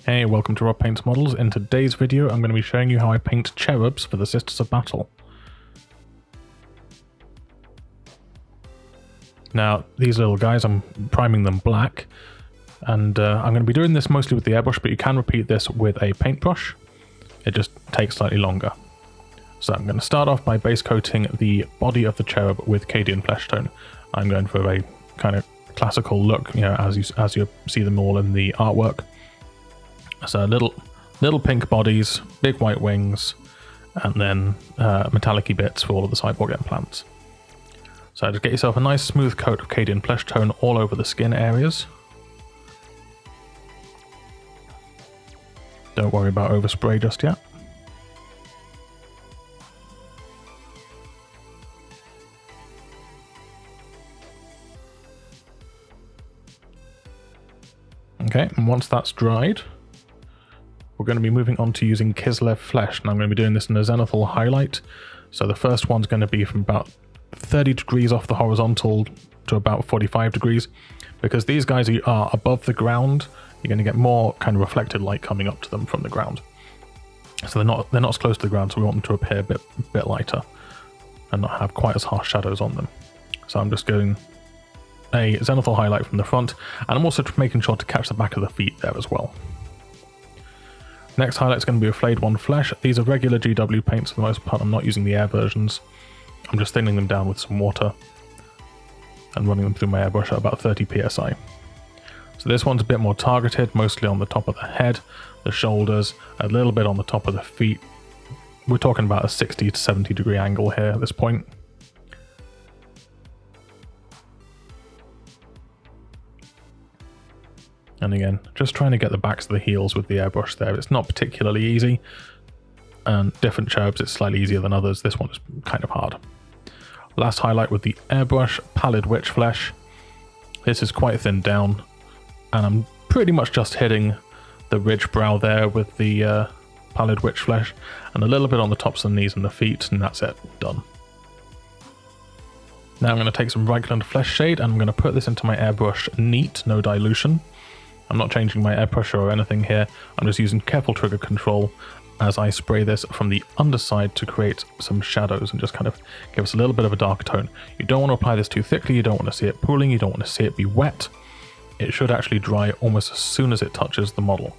Hey, welcome to Rob Paints Models. In today's video, I'm going to be showing you how I paint cherubs for the Sisters of Battle. Now, these little guys, I'm priming them black, and I'm going to be doing this mostly with the airbrush, but you can repeat this with a paintbrush. It just takes slightly longer. So I'm going to start off by base coating the body of the cherub with Cadian flesh tone. I'm going for a kind of classical look, you know, as you see them all in the artwork. So little pink bodies, big white wings, and then metallic-y bits for all of the cyborg implants. So just get yourself a nice smooth coat of Cadian flesh tone all over the skin areas. Don't worry about overspray just yet. Okay, and once that's dried, we're going to be moving on to using Kislev flesh, and I'm going to be doing this in a zenithal highlight. So the first one's going to be from about 30 degrees off the horizontal to about 45 degrees. Because these guys are above the ground, you're going to get more kind of reflected light coming up to them from the ground. So they're not as close to the ground, so we want them to appear a bit lighter and not have quite as harsh shadows on them. So I'm just doing a zenithal highlight from the front, and I'm also making sure to catch the back of the feet there as well. Next highlight is going to be a flayed one flesh. These are regular GW paints for the most part. I'm not using the air versions. I'm just thinning them down with some water and running them through my airbrush at about 30 psi. So this one's a bit more targeted, mostly on the top of the head, the shoulders, a little bit on the top of the feet. We're talking about a 60 to 70 degree angle here at this point. And again, just trying to get the backs of the heels with the airbrush there. It's not particularly easy, and different cherubs it's slightly easier than others. This one is kind of hard. Last highlight with the airbrush, pallid witch flesh. This is quite thinned down, and I'm pretty much just hitting the ridge brow there with the pallid witch flesh, and a little bit on the tops of the knees and the feet, and that's it, done. Now I'm going to take some Reichland flesh shade, and I'm going to put this into my airbrush neat, no dilution. I'm not changing my air pressure or anything here. I'm just using careful trigger control as I spray this from the underside to create some shadows and just kind of give us a little bit of a darker tone. You don't want to apply this too thickly, you don't want to see it pooling, you don't want to see it be wet. It should actually dry almost as soon as it touches the model.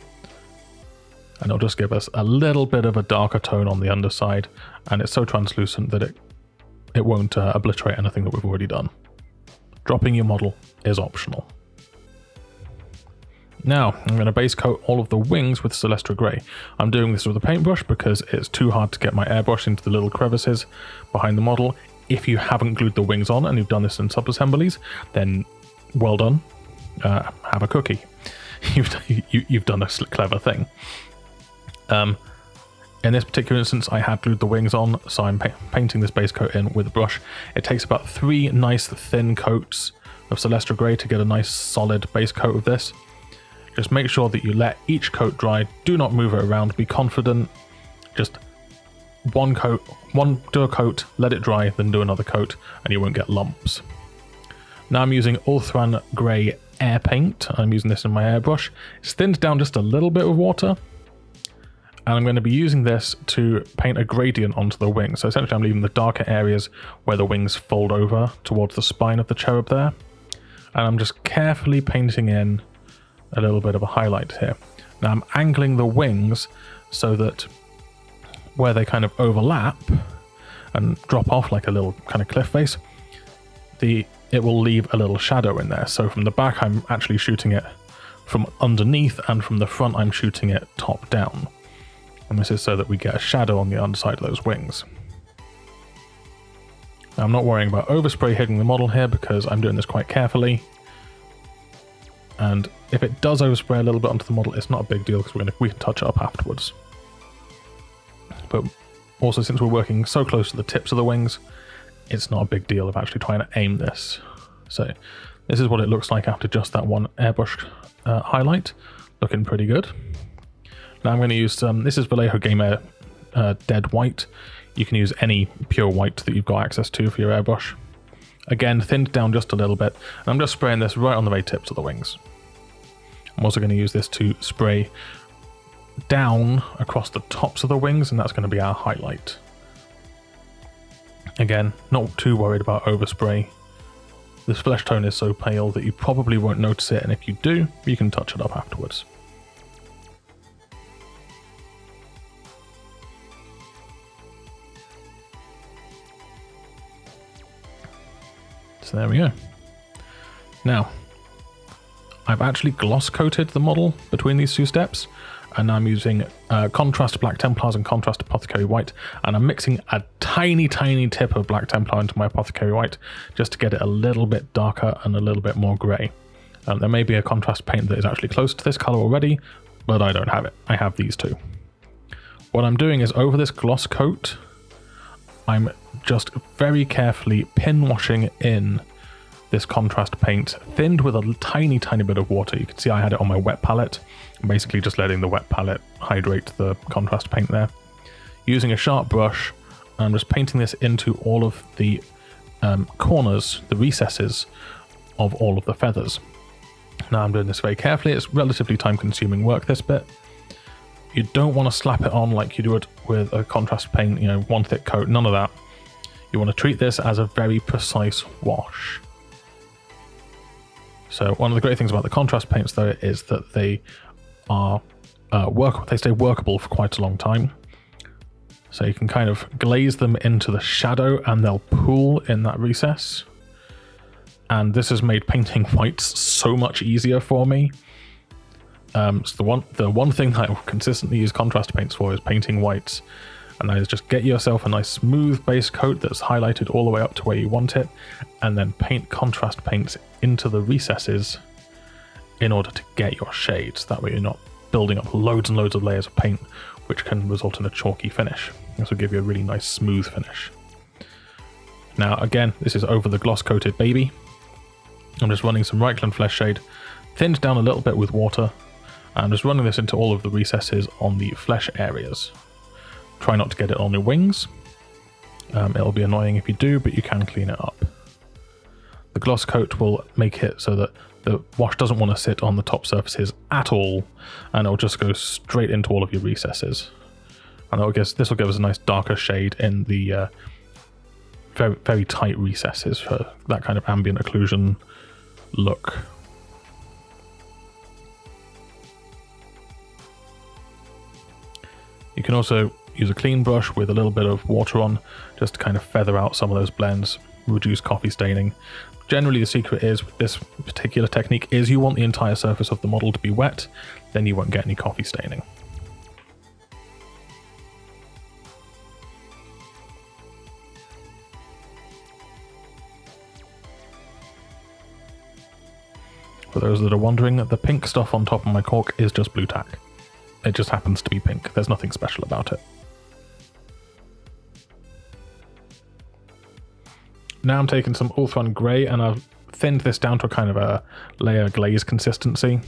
And it'll just give us a little bit of a darker tone on the underside, and it's so translucent that it won't obliterate anything that we've already done. Dropping your model is optional. Now, I'm going to base coat all of the wings with Celestra Grey. I'm doing this with a paintbrush because it's too hard to get my airbrush into the little crevices behind the model. If you haven't glued the wings on and you've done this in sub-assemblies, then well done. Have a cookie. You've done a clever thing. In this particular instance, I had glued the wings on, so I'm painting this base coat in with a brush. It takes about 3 nice thin coats of Celestra Grey to get a nice solid base coat of this. Just make sure that you let each coat dry. Do not move it around. Be confident. Just do a coat, let it dry, then do another coat, and you won't get lumps. Now I'm using Ulthran Grey Air Paint. I'm using this in my airbrush. It's thinned down just a little bit with water. And I'm going to be using this to paint a gradient onto the wings. So essentially I'm leaving the darker areas where the wings fold over towards the spine of the cherub there. And I'm just carefully painting in a little bit of a highlight here. Now I'm angling the wings so that where they kind of overlap and drop off like a little kind of cliff face, it will leave a little shadow in there. So from the back I'm actually shooting it from underneath, and from the front I'm shooting it top down. And this is so that we get a shadow on the underside of those wings. Now, I'm not worrying about overspray hitting the model here because I'm doing this quite carefully. And if it does overspray a little bit onto the model, it's not a big deal because we can touch it up afterwards. But also, since we're working so close to the tips of the wings, it's not a big deal of actually trying to aim this. So this is what it looks like after just that one airbrush highlight. Looking pretty good. Now I'm going to use this is Vallejo Game Air Dead White. You can use any pure white that you've got access to for your airbrush. Again, thinned down just a little bit, and I'm just spraying this right on the very tips of the wings. I'm also going to use this to spray down across the tops of the wings, and that's going to be our highlight. Again, not too worried about overspray. This flesh tone is so pale that you probably won't notice it, and if you do, you can touch it up afterwards. So there we go. Now, I've actually gloss coated the model between these two steps, and I'm using contrast Black Templars and contrast Apothecary White, and I'm mixing a tiny tip of Black Templar into my Apothecary White just to get it a little bit darker and a little bit more grey. There may be a contrast paint that is actually close to this colour already, but I don't have it. I have these two. What I'm doing is over this gloss coat, I'm just very carefully pin washing in this contrast paint, thinned with a tiny bit of water. You can see I had it on my wet palette. I'm basically just letting the wet palette hydrate the contrast paint there. Using a sharp brush, I'm just painting this into all of the corners, the recesses of all of the feathers. Now I'm doing this very carefully. It's relatively time-consuming work, this bit. You don't want to slap it on like you do it with a contrast paint, you know, one thick coat, none of that. You want to treat this as a very precise wash. So one of the great things about the contrast paints, though, is that they are they stay workable for quite a long time. So you can kind of glaze them into the shadow and they'll pool in that recess. And this has made painting whites so much easier for me. So the one thing that I consistently use contrast paints for is painting whites. And that is just get yourself a nice smooth base coat that's highlighted all the way up to where you want it, and then paint contrast paints into the recesses in order to get your shades. That way you're not building up loads and loads of layers of paint, which can result in a chalky finish. This will give you a really nice smooth finish. Now again, this is over the gloss coated baby. I'm just running some Reichland Flesh Shade, thinned down a little bit with water, and just running this into all of the recesses on the flesh areas. Try not to get it on your wings. It'll be annoying if you do, but you can clean it up. The gloss coat will make it so that the wash doesn't want to sit on the top surfaces at all, and it'll just go straight into all of your recesses. And this will give us a nice darker shade in the very, very tight recesses for that kind of ambient occlusion look. You can also use a clean brush with a little bit of water on, just to kind of feather out some of those blends, reduce coffee staining. Generally the secret is, with this particular technique, is you want the entire surface of the model to be wet, then you won't get any coffee staining. For those that are wondering, the pink stuff on top of my cork is just blue tack. It just happens to be pink. There's nothing special about it. Now I'm taking some Ultron Grey and I've thinned this down to a kind of a layer glaze consistency.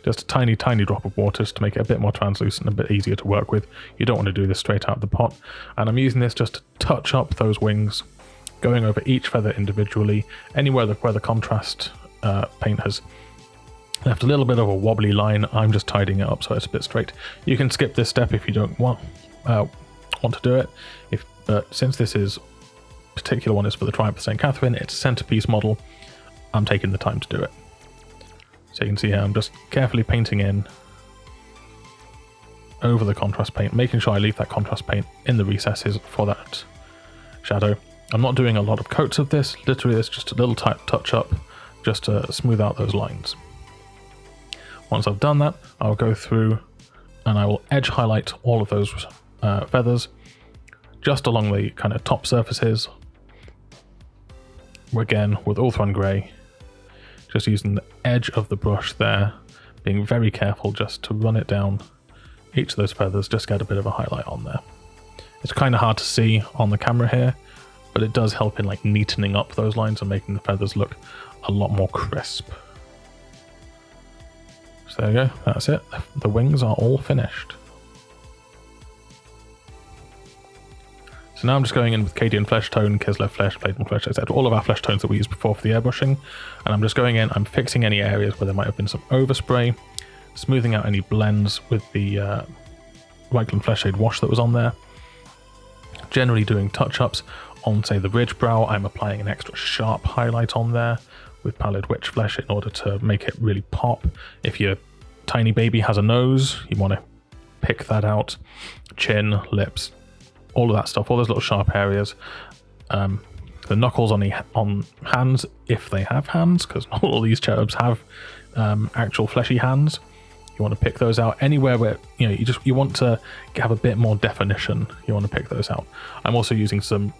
Just a tiny drop of water just to make it a bit more translucent and a bit easier to work with. You don't want to do this straight out of the pot. And I'm using this just to touch up those wings, going over each feather individually. Anywhere where the contrast paint has left a little bit of a wobbly line, I'm just tidying it up so it's a bit straight. You can skip this step if you don't want to do it. But since this particular one is for the Triumph of Saint Katherine, it's a centerpiece model, I'm taking the time to do it. So you can see here I'm just carefully painting in over the contrast paint, making sure I leave that contrast paint in the recesses for that shadow. I'm not doing a lot of coats of this, literally it's just a little touch up just to smooth out those lines. Once I've done that, I'll go through and I will edge highlight all of those feathers just along the kind of top surfaces. Again, with Ultron Grey, just using the edge of the brush there, being very careful just to run it down each of those feathers, just get a bit of a highlight on there. It's kind of hard to see on the camera here, but it does help in like neatening up those lines and making the feathers look a lot more crisp. So there you go, that's it. The wings are all finished. So now I'm just going in with Cadian Flesh Tone, Kislev Flesh, Bladen Flesh, etc. All of our flesh tones that we used before for the airbrushing. And I'm just going in, I'm fixing any areas where there might have been some overspray, smoothing out any blends with the Reichland Flesh Shade wash that was on there. Generally doing touch-ups on, say, the ridge brow. I'm applying an extra sharp highlight on there with Pallid Witch Flesh in order to make it really pop. If your tiny baby has a nose, you want to pick that out. Chin, lips, all of that stuff, all those little sharp areas. The knuckles on hands, if they have hands, because not all these cherubs have actual fleshy hands. You want to pick those out anywhere where you want to have a bit more definition. You want to pick those out. I'm also using some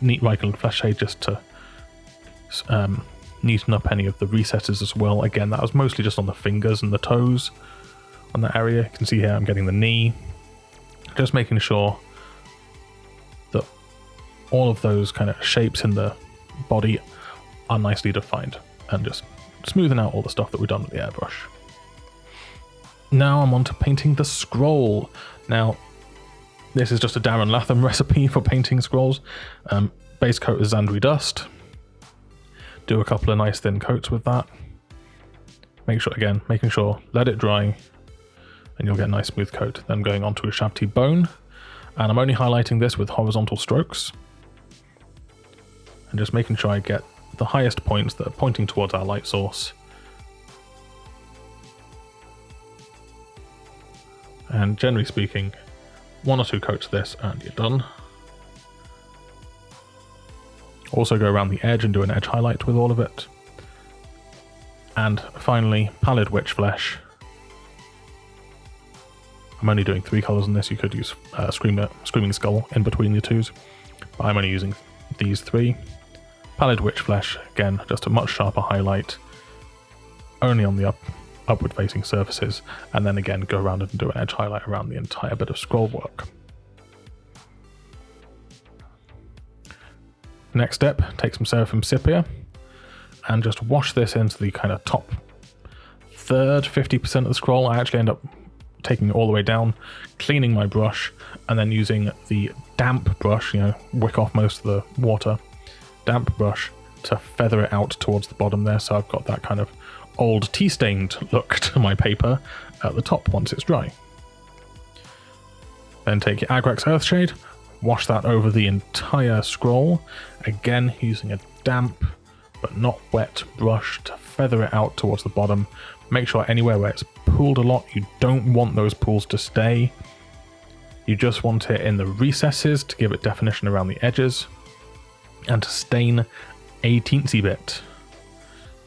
neat Reichland Flesh Shade just to neaten up any of the recesses as well. Again, that was mostly just on the fingers and the toes on that area. You can see here I'm getting the knee, just making sure that all of those kind of shapes in the body are nicely defined, and just smoothing out all the stuff that we've done with the airbrush. Now I'm on to painting the scroll. Now, this is just a Darren Latham recipe for painting scrolls. Base coat is Zandri Dust. Do a couple of nice thin coats with that. Making sure, let it dry, and you'll get a nice smooth coat. Then going on to a Shabti Bone, and I'm only highlighting this with horizontal strokes, and just making sure I get the highest points that are pointing towards our light source. And generally speaking, 1 or 2 coats of this and you're done. Also go around the edge and do an edge highlight with all of it. And finally, Pallid Witch Flesh. I'm only doing 3 colours in this. You could use Screaming Skull in between the twos, but I'm only using these 3. Pallid Witch Flesh, again, just a much sharper highlight, only on the upward facing surfaces, and then again go around and do an edge highlight around the entire bit of scroll work. Next step, take some Seraphim Sepia and just wash this into the kind of top third, 50% of the scroll. I actually end up taking it all the way down, cleaning my brush, and then using the damp brush, wick off most of the water, damp brush to feather it out towards the bottom there, so I've got that kind of old tea-stained look to my paper at the top once it's dry. Then take your Agrax Earthshade, wash that over the entire scroll, again using a damp but not wet brush to feather it out towards the bottom. Make sure anywhere where it's pooled a lot, you don't want those pools to stay. You just want it in the recesses to give it definition around the edges and to stain a teensy bit.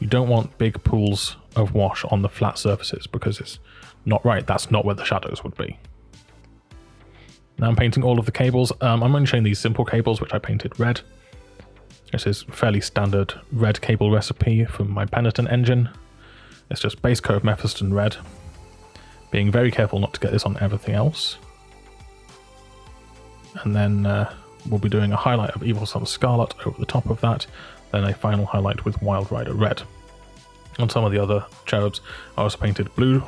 You don't want big pools of wash on the flat surfaces because it's not right. That's not where the shadows would be. Now I'm painting all of the cables. I'm only showing these simple cables, which I painted red. This is fairly standard red cable recipe from my Penitent engine. It's just base coat of Mephiston red. Being very careful not to get this on everything else. And then we'll be doing a highlight of Evil Sun Scarlet over the top of that. Then a final highlight with Wild Rider red. On some of the other cherubs, I also painted blue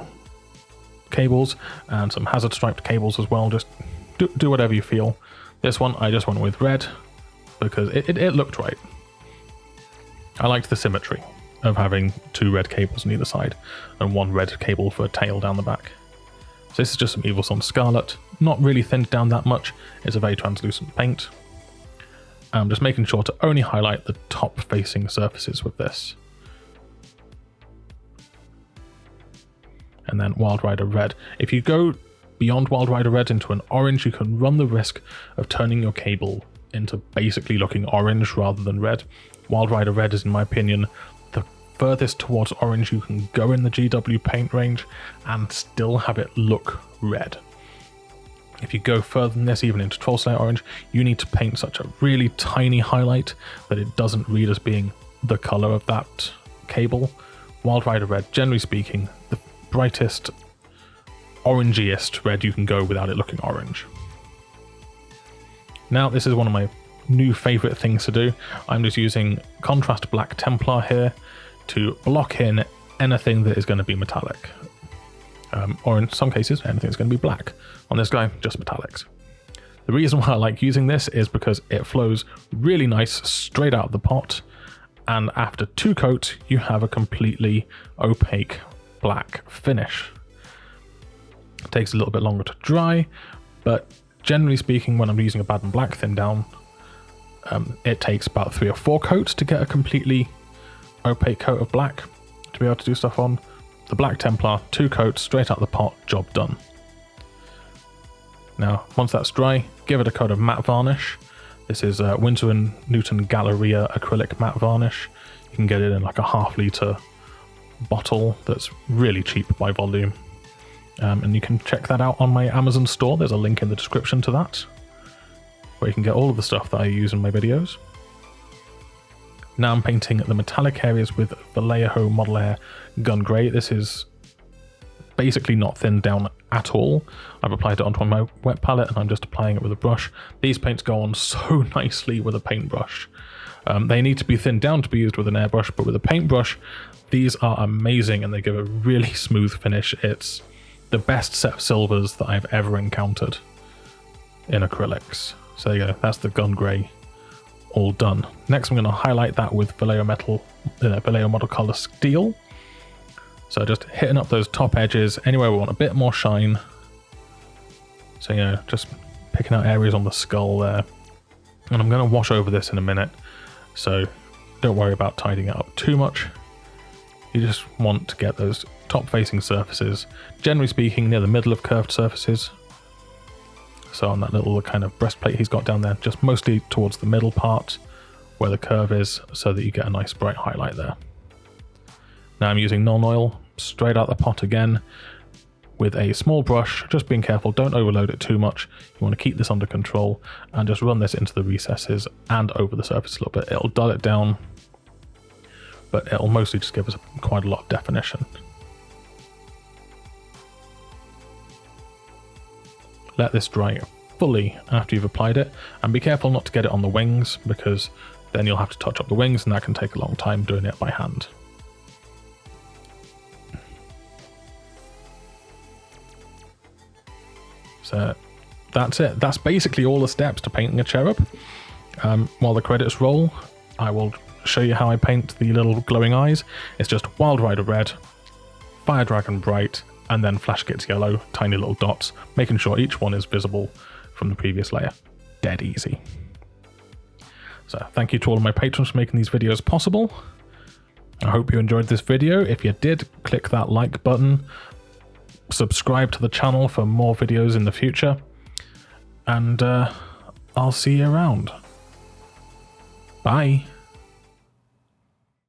cables and some hazard striped cables as well. Just do whatever you feel. This one I just went with red because it looked right. I liked the symmetry of having 2 red cables on either side and 1 red cable for a tail down the back. So this is just some Evil Sun Scarlet, not really thinned down that much. It's a very translucent paint. I'm just making sure to only highlight the top facing surfaces with this. And then Wild Rider red. If you go beyond Wild Rider red into an orange, you can run the risk of turning your cable into basically looking orange rather than red. Wild Rider red is, in my opinion, the furthest towards orange you can go in the GW paint range and still have it look red. If you go further than this, even into Troll Slayer orange, you need to paint such a really tiny highlight that it doesn't read as being the color of that cable. Wild Rider red, generally speaking, the brightest, orangiest red you can go without it looking orange. Now, this is one of my new favorite things to do. I'm just using Contrast Black Templar here to block in anything that is going to be metallic. Or in some cases, anything that's going to be black. On this guy, just metallics. The reason why I like using this is because it flows really nice straight out of the pot, and after 2 coats, you have a completely opaque black finish. It takes a little bit longer to dry, but generally speaking, when I'm using a bad and black thin down, it takes about 3 or 4 coats to get a completely opaque coat of black to be able to do stuff on. The Black Templar, 2 coats, straight out the pot, job done. Now, once that's dry, give it a coat of matte varnish. This is Winsor & Newton Galleria acrylic matte varnish. You can get it in like a half-litre bottle that's really cheap by volume. And you can check that out on my Amazon store. There's a link in the description to that, where you can get all of the stuff that I use in my videos. Now I'm painting the metallic areas with Vallejo Model Air Gun Grey. This is basically not thinned down at all. I've applied it onto my wet palette and I'm just applying it with a brush. These paints go on so nicely with a paintbrush. They need to be thinned down to be used with an airbrush, but with a paintbrush, these are amazing and they give a really smooth finish. It's the best set of silvers that I've ever encountered in acrylics. So there you go, that's the Gun Grey all done. Next I'm going to highlight that with Vallejo Model Color Steel. So just hitting up those top edges, anywhere we want a bit more shine. So yeah, just picking out areas on the skull there. And I'm going to wash over this in a minute, so don't worry about tidying it up too much. You just want to get those top facing surfaces, generally speaking near the middle of curved surfaces. So on that little kind of breastplate he's got down there, just mostly towards the middle part where the curve is, so that you get a nice bright highlight there. Now I'm using non-oil straight out the pot again with a small brush, just being careful, don't overload it too much. You want to keep this under control and just run this into the recesses and over the surface a little bit. It'll dull it down, but it'll mostly just give us quite a lot of definition. Let this dry fully after you've applied it, and be careful not to get it on the wings, because then you'll have to touch up the wings and that can take a long time doing it by hand. So that's it. That's basically all the steps to painting a cherub. While the credits roll, I will show you how I paint the little glowing eyes. It's just Wild Rider red, Fire Dragon bright, and then Flash Gits yellow, tiny little dots, making sure each one is visible from the previous layer. Dead easy. So thank you to all of my patrons for making these videos possible. I hope you enjoyed this video. If you did, click that like button, subscribe to the channel for more videos in the future, and I'll see you around. Bye.